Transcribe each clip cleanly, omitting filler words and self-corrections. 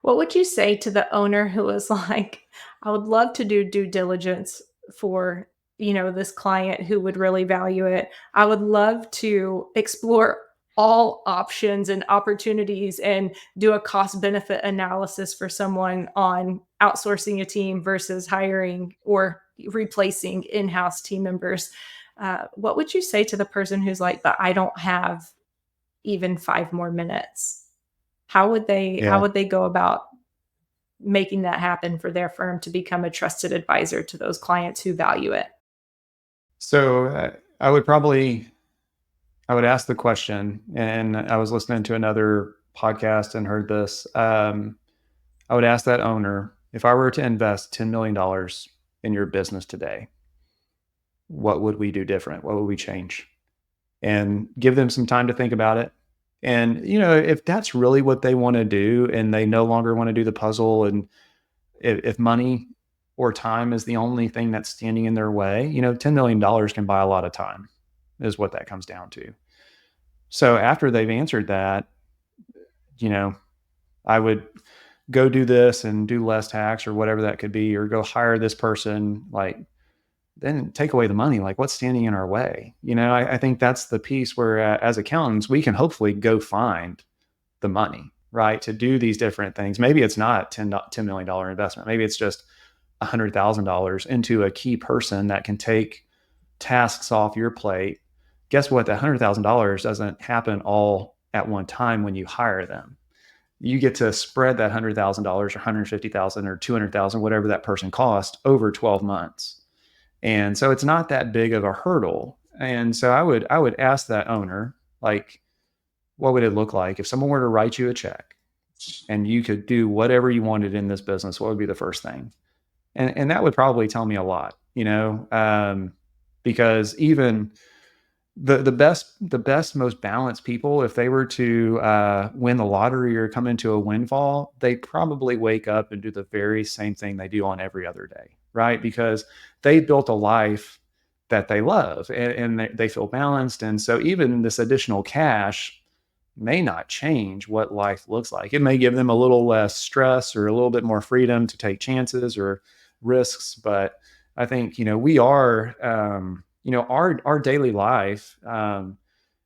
What would you say to the owner who was like, I would love to do due diligence for, this client who would really value it. I would love to explore all options and opportunities and do a cost benefit analysis for someone on outsourcing a team versus hiring or replacing in-house team members. What would you say to the person who's like, but I don't have even 5 more minutes? How Yeah. would they go about making that happen for their firm to become a trusted advisor to those clients who value it? So I would ask the question, and I was listening to another podcast and heard this. I would ask that owner, if I were to invest $10 million in your business today, what would we do different? What would we change? And give them some time to think about it. And, if that's really what they want to do and they no longer want to do the puzzle, and if money or time is the only thing that's standing in their way, $10 million can buy a lot of time, is what that comes down to. So after they've answered that, you know, I would go do this and do less tax or whatever that could be, or go hire this person, like, then take away the money. Like, what's standing in our way? I think that's the piece where, as accountants, we can hopefully go find the money, right? To do these different things. Maybe it's not $10 million investment. Maybe it's just $100,000 into a key person that can take tasks off your plate. Guess what? That $100,000 doesn't happen all at one time when you hire them. You get to spread that $100,000 or $150,000 or $200,000, whatever that person cost, over 12 months. And so it's not that big of a hurdle. And so I would ask that owner, like, what would it look like if someone were to write you a check and you could do whatever you wanted in this business? What would be the first thing? And that would probably tell me a lot, because even the best, most balanced people, if they were to win the lottery or come into a windfall, they probably wake up and do the very same thing they do on every other day, right? Because they built a life that they love, and they feel balanced. And so even this additional cash may not change what life looks like. It may give them a little less stress or a little bit more freedom to take chances or risks. But I think, we are, our daily life,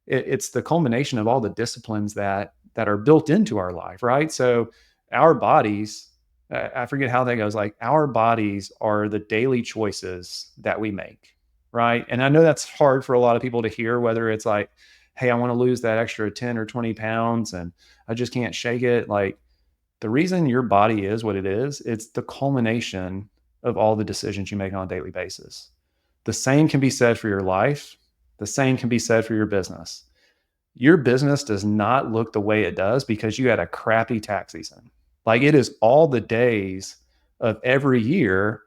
it's the culmination of all the disciplines that are built into our life, right? So our bodies, I forget how that goes. Like, our bodies are the daily choices that we make, right? And I know that's hard for a lot of people to hear, whether it's like, hey, I want to lose that extra 10 or 20 pounds and I just can't shake it. Like, the reason your body is what it is, it's the culmination of all the decisions you make on a daily basis. The same can be said for your life. The same can be said for your business. Your business does not look the way it does because you had a crappy tax season. Like, it is all the days of every year.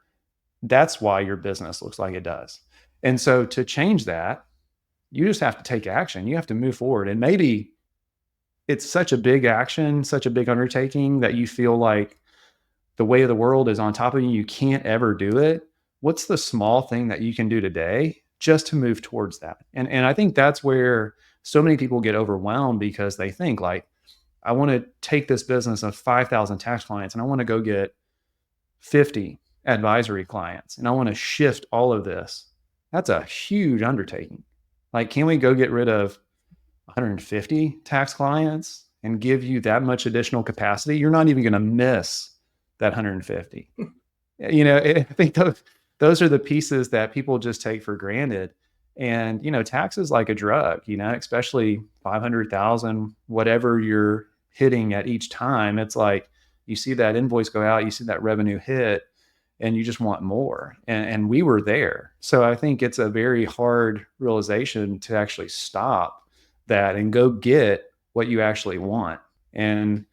That's why your business looks like it does. And so to change that, you just have to take action. You have to move forward. And maybe it's such a big action, such a big undertaking that you feel like the weight of the world is on top of you. You can't ever do it. What's the small thing that you can do today just to move towards that? And I think that's where so many people get overwhelmed, because they think, like, I want to take this business of 5,000 tax clients and I want to go get 50 advisory clients and I want to shift all of this. That's a huge undertaking. Like, can we go get rid of 150 tax clients and give you that much additional capacity? You're not even going to miss that 150. I think those are the pieces that people just take for granted. And, tax is like a drug, especially 500,000, whatever you're hitting at each time. It's like, you see that invoice go out, you see that revenue hit, and you just want more. And we were there. So I think it's a very hard realization to actually stop that and go get what you actually want. And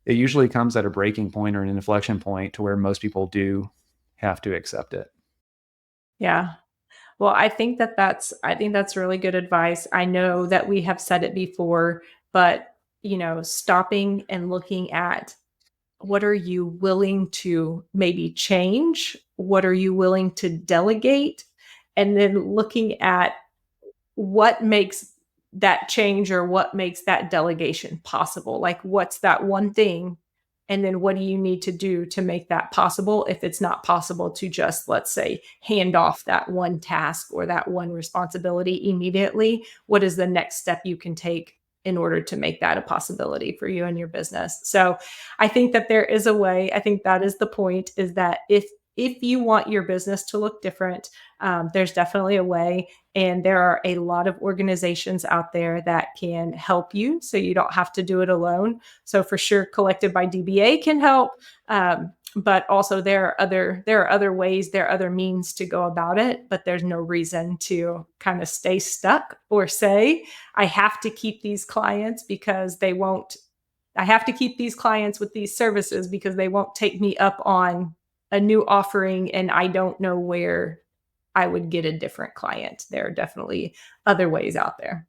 it usually comes at a breaking point or an inflection point to where most people do have to accept it. Yeah. Well, I think that's really good advice. I know that we have said it before, but stopping and looking at what are you willing to maybe change? What are you willing to delegate? And then looking at what makes that change or what makes that delegation possible. Like, what's that one thing And then what do you need to do to make that possible if it's not possible to just, let's say, hand off that one task or that one responsibility immediately? What is the next step you can take in order to make that a possibility for you and your business? So I think that there is a way. I think that is the point, is that if you want your business to look different, there's definitely a way. And there are a lot of organizations out there that can help you so you don't have to do it alone. So for sure, Collected by DBA can help. But also there are other ways, there are other means to go about it, but there's no reason to kind of stay stuck or say, I have to keep these clients because they won't I have to keep these clients with these services because they won't take me up on a new offering and I don't know where I would get a different client. There are definitely other ways out there.